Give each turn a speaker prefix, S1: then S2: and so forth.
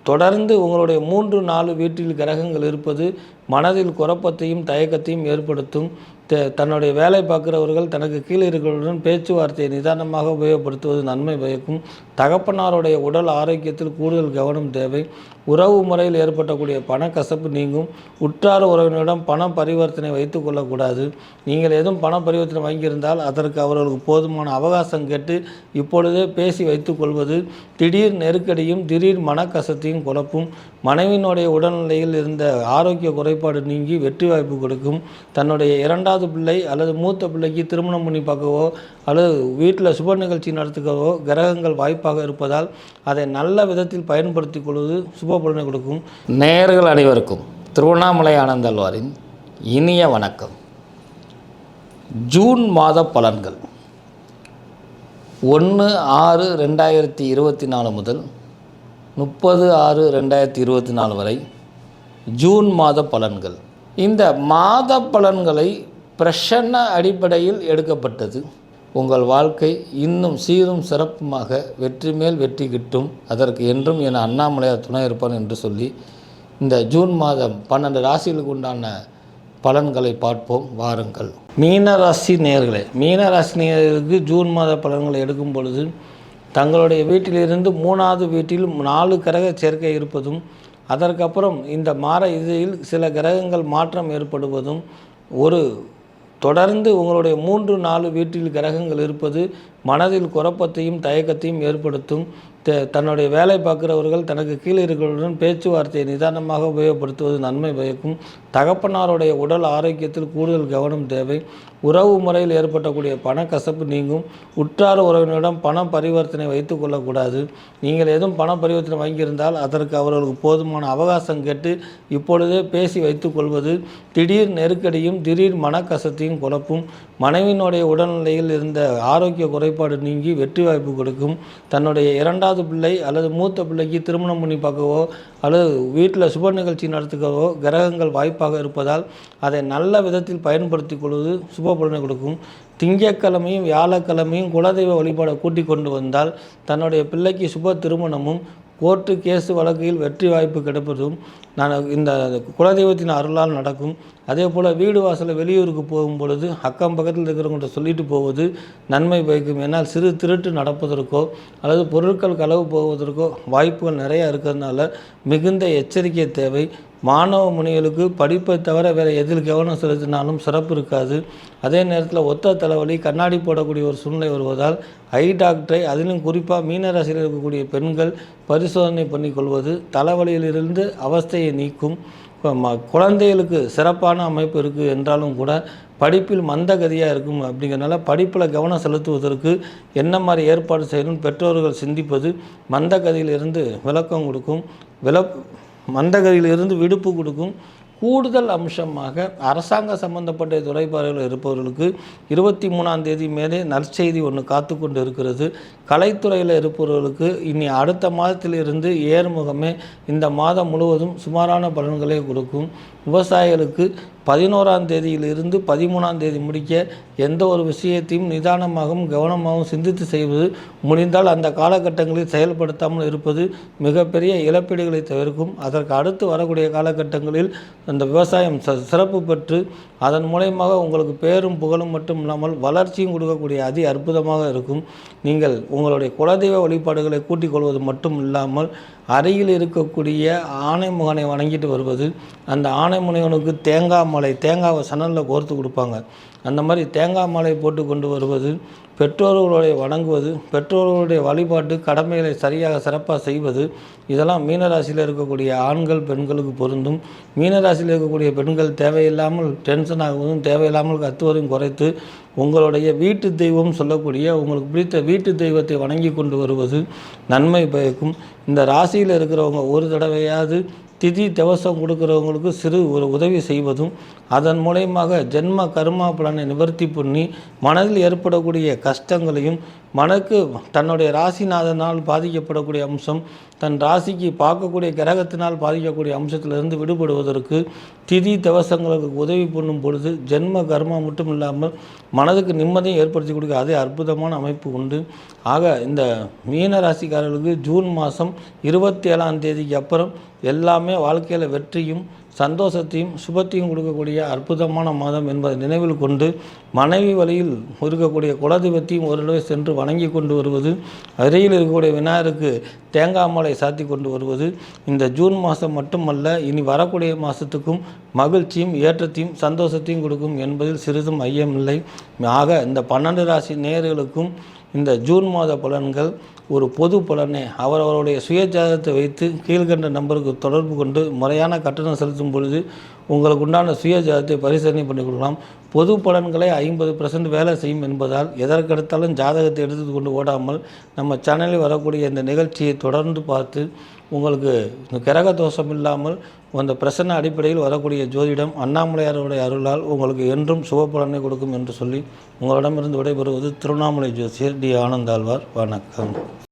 S1: தொடர்ந்து உங்களுடைய 3-4 வீட்டில் கிரகங்கள் இருப்பது மனதில் குழப்பத்தையும் தயக்கத்தையும் ஏற்படுத்தும். தன்னுடைய வேலை பார்க்குறவர்கள் தனக்கு கீழே இருக்கிறவர்களுடன் பேச்சுவார்த்தையை நிதானமாக உபயோகப்படுத்துவது நன்மை பயக்கும். தகப்பனாருடைய உடல் ஆரோக்கியத்தில் கூடுதல் கவனம் தேவை. உறவு முறையில் ஏற்பட்டக்கூடிய பணக்கசப்பு நீங்கும். உற்றார உறவினரிடம் பண பரிவர்த்தனை வைத்து கொள்ளக்கூடாது. நீங்கள் எதுவும் பண பரிவர்த்தனை வாங்கியிருந்தால் அதற்கு அவர்களுக்கு போதுமான அவகாசம் கேட்டு இப்பொழுதே பேசி வைத்து கொள்வது திடீர் நெருக்கடியும் திடீர் மனக்கசத்தையும் குழப்பும். மனைவியினுடைய உடல்நிலையில் இருந்த ஆரோக்கிய குறைபாடு நீங்கி வெற்றி வாய்ப்பு கொடுக்கும். தன்னுடைய 2வது பிள்ளை அல்லது மூத்த பிள்ளைக்கு திருமணம் பண்ணி பார்க்கவோ அல்லது வீட்டில் சுப நிகழ்ச்சி நடத்துக்கவோ கிரகங்கள் வாய்ப்பாக இருப்பதால் அதை நல்ல விதத்தில் பயன்படுத்தி கொள்வது சுப பலனை கொடுக்கும். நேயர்கள் அனைவருக்கும் திருவண்ணாமலை ஆனந்தல்வாரின் இனிய வணக்கம். ஜூன் மாத பலன்கள் 1/6/2024 முதல் 30/6/2024 வரை ஜூன் மாத பலன்கள். இந்த மாத பலன்களை பிரசன்ன அடிப்படையில் எடுக்கப்பட்டது. உங்கள் வாழ்க்கை இன்னும் சீரும் சிறப்புமாக வெற்றி மேல் வெற்றி கிட்டும், அதற்கு என்றும் என அண்ணாமலையார் துணை இருப்பான் என்று சொல்லி இந்த ஜூன் மாதம் 12 ராசிகளுக்கு உண்டான பலன்களை பார்ப்போம் வாருங்கள். மீனராசி நேயர்களே, மீனராசி நேயர்களுக்கு ஜூன் மாத பலன்களை எடுக்கும் பொழுது தங்களுடைய வீட்டிலிருந்து 3வது வீட்டில் 4 கிரக சேர்க்கை இருப்பதும் அதற்கப்புறம் இந்த மாத இறுதியில் சில கிரகங்கள் மாற்றம் ஏற்படுவதும் தொடர்ந்து உங்களுடைய 3-4 வீட்டில் கிரகங்கள் இருப்பது மனதில் குழப்பத்தையும் தயக்கத்தையும் ஏற்படுத்தும். தன்னுடைய வேலை பார்க்குறவர்கள் தனக்கு கீழே இருக்கிறவர்களுடன் பேச்சுவார்த்தையை நிதானமாக உபயோகப்படுத்துவது நன்மை பயக்கும். தகப்பனாருடைய உடல் ஆரோக்கியத்தில் கூடுதல் கவனம் தேவை. உறவு முறையில் ஏற்பட்டக்கூடிய பணக்கசப்பு நீங்கும். உற்றார உறவினரிடம் பண பரிவர்த்தனை வைத்து கொள்ளக்கூடாது. நீங்கள் எதுவும் பண பரிவர்த்தனை வாங்கியிருந்தால் அதற்கு அவர்களுக்கு போதுமான அவகாசம் கேட்டு இப்பொழுதே பேசி வைத்து கொள்வது திடீர் நெருக்கடியும் திடீர் மனக்கசத்தையும் குழப்பும். மனைவியினுடைய உடல்நிலையில் இருந்த ஆரோக்கிய குறைபாடு நீங்கி வெற்றி வாய்ப்பு கொடுக்கும். தன்னுடைய 2வது பிள்ளை அல்லது மூத்த பிள்ளைக்கு திருமணம் பண்ணி பார்க்கவோ அல்லது வீட்டில் சுப நிகழ்ச்சி நடத்துக்கவோ கிரகங்கள் வாய்ப்பாக இருப்பதால் அதை நல்ல விதத்தில் பயன்படுத்தி கொள்வது சுப பலனை கொடுக்கும். திங்கட்கிழமையும் வியாழக்கிழமையும் குலதெய்வ வழிபாடை கூட்டி கொண்டு வந்தால் தன்னுடைய பிள்ளைக்கு சுப திருமணமும் கோர்ட்டு கேஸு வழக்கில் வெற்றி வாய்ப்பு கிடைப்பதும் இந்த குலதெய்வத்தின் அருளால் நடக்கும். அதே போல் வீடு வாசலில் வெளியூருக்கு போகும் பொழுது அக்கம் பக்கத்தில் இருக்கிறவங்கள்ட்ட சொல்லிட்டு போவது நன்மை பயக்கும். ஏன்னால் சிறு திருட்டு நடப்பதற்கோ அல்லது பொருட்கள் களவு போவதற்கோ வாய்ப்புகள் நிறையா இருக்கிறதுனால மிகுந்த எச்சரிக்கை தேவை. மாணவ முனிகளுக்கு படிப்பை தவிர வேறு எதில் கவனம் செலுத்தினாலும் சிறப்பு இருக்காது. அதே நேரத்தில் ஒத்த தலைவலி கண்ணாடி போடக்கூடிய ஒரு சூழ்நிலை வருவதால் ஐ டாக்டரை, அதிலும் குறிப்பாக மீனராசியில் இருக்கக்கூடிய பெண்கள் பரிசோதனை பண்ணிக்கொள்வது தலைவலியிலிருந்து அவஸ்தையை நீக்கும். குழந்தைகளுக்கு சிறப்பான அமைப்பு இருக்குது என்றாலும் கூட படிப்பில் மந்தகதியாக இருக்கும். அப்படிங்கிறனால படிப்பில் கவனம் செலுத்துவதற்கு என்ன மாதிரி ஏற்பாடு செய்யணும் பெற்றோர்கள் சிந்திப்பது மந்தகதியிலிருந்து விளக்கம் கொடுக்கும். மந்தகதியிலிருந்து விடுப்பு கொடுக்கும். கூடுதல் அம்சமாக அரசாங்க சம்பந்தப்பட்ட துறைபாடுகள் இருப்பவர்களுக்கு 23ஆம் தேதி மேலே நற்செய்தி ஒன்று காத்து கொண்டு இருக்கிறது. கலைத்துறையில் இருப்பவர்களுக்கு இனி அடுத்த மாதத்திலிருந்து ஏறுமுகமே இந்த மாதம் முழுவதும் சுமாரான பலன்களை கொடுக்கும். விவசாயிகளுக்கு 11ஆம் தேதியிலிருந்து 13ஆம் தேதி முடிக்க எந்த ஒரு விஷயத்தையும் நிதானமாகவும் கவனமாகவும் சிந்தித்து செய்வது, முடிந்தால் அந்த காலகட்டங்களில் செயல்படுத்தாமல் இருப்பது மிகப்பெரிய இழப்பீடுகளை தவிர்க்கும். அதற்கு அடுத்து வரக்கூடிய காலகட்டங்களில் அந்த விவசாயம் சிறப்பு பெற்று அதன் மூலயமாக உங்களுக்கு பேரும் புகழும் மட்டும் இல்லாமல் வளர்ச்சியும் கொடுக்கக்கூடிய அதி அற்புதமாக இருக்கும். நீங்கள் உங்களுடைய குலதெய்வ வழிபாடுகளை கூட்டிக் கொள்வது மட்டும் இல்லாமல் அருகில் இருக்கக்கூடிய ஆனைமுகனை வணங்கிட்டு வருவது, அந்த ஆனைமுகனுக்கு தேங்காவை சணலில் கோர்த்து கொடுப்பாங்க, அந்த மாதிரி தேங்காய் மாலை போட்டு கொண்டு வருவது, பெற்றோர்களுடைய வணங்குவது, பெற்றோர்களுடைய வழிபாட்டு கடமைகளை சரியாக சிறப்பாக செய்வது, இதெல்லாம் மீனராசியில் இருக்கக்கூடிய ஆண்கள் பெண்களுக்கு பொருந்தும். மீனராசியில் இருக்கக்கூடிய பெண்கள் தேவையில்லாமல் டென்ஷன் ஆகுவதும் தேவையில்லாமல் கத்துவதையும் குறைத்து உங்களுடைய வீட்டு தெய்வம் சொல்லக்கூடிய உங்களுக்கு பிடித்த வீட்டு தெய்வத்தை வணங்கி கொண்டு வருவது நன்மை பயக்கும். இந்த ராசியில் இருக்கிறவங்க ஒரு தடவையாவது திதி தவசம் கொடுக்குறவங்களுக்கு சிறு ஒரு உதவி செய்வதும் அதன் மூலயமாக ஜென்ம கர்மா பலனை நிவர்த்தி பண்ணி மனதில் ஏற்படக்கூடிய கஷ்டங்களையும் மனக்கு தன்னுடைய ராசிநாதனால் பாதிக்கப்படக்கூடிய அம்சம், தன் ராசிக்கு பார்க்கக்கூடிய கிரகத்தினால் பாதிக்கக்கூடிய அம்சத்திலிருந்து விடுபடுவதற்கு திதி தவசங்களுக்கு உதவி பண்ணும் பொழுது ஜென்ம கர்மா மட்டும் இல்லாமல் மனதுக்கு நிம்மதியை ஏற்படுத்தி கொடுக்க அதே அற்புதமான அமைப்பு உண்டு. ஆக இந்த மீன ராசிக்காரர்களுக்கு ஜூன் மாதம் 27ஆம் தேதிக்கு அப்புறம் எல்லாமே வாழ்க்கையில் வெற்றியும் சந்தோஷத்தையும் சுபத்தையும் கொடுக்கக்கூடிய அற்புதமான மாதம் என்பதை நினைவில் கொண்டு மனைவி வழியில் இருக்கக்கூடிய குலதெய்வத்தையும் ஒரு தடவை சென்று வணங்கி கொண்டு வருவது, அருகில் இருக்கக்கூடிய விநாயகருக்கு தேங்காய் மாலை சாத்தி கொண்டு வருவது இந்த ஜூன் மாதம் மட்டுமல்ல இனி வரக்கூடிய மாதத்துக்கும் மகிழ்ச்சியும் ஏற்றத்தையும் சந்தோஷத்தையும் கொடுக்கும் என்பதில் சிறிதும் ஐயமில்லை. ஆக இந்த 12 ராசி நேயர்களுக்கும் இந்த ஜூன் மாத பலன்கள் ஒரு பொது பலனே. அவரவருடைய சுயஜாதகத்தை வைத்து கீழ்கண்ட நம்பருக்கு தொடர்பு கொண்டு முறையான கட்டணம் செலுத்தும் பொழுது உங்களுக்கு உண்டான சுயஜாதகத்தை பரிசீலனை பண்ணி கொடுக்கலாம். பொது பலன்களை 50% வேலை செய்யும் என்பதால் எதற்கெடுத்தாலும் ஜாதகத்தை எடுத்து கொண்டு ஓடாமல் நம்ம சேனலில் வரக்கூடிய இந்த நிகழ்ச்சியை தொடர்ந்து பார்த்து உங்களுக்கு கிரக தோஷம் இல்லாமல் அந்த பிரசன்ன அடிப்படையில் வரக்கூடிய ஜோதிடம் அண்ணாமலையாருடைய அருளால் உங்களுக்கு என்றும் சுப பலனை கொடுக்கும் என்று சொல்லி உங்களிடமிருந்து விடைபெறுவது திருவண்ணாமலை ஜோசியர் டி. ஆனந்தாழ்வார். வணக்கம்.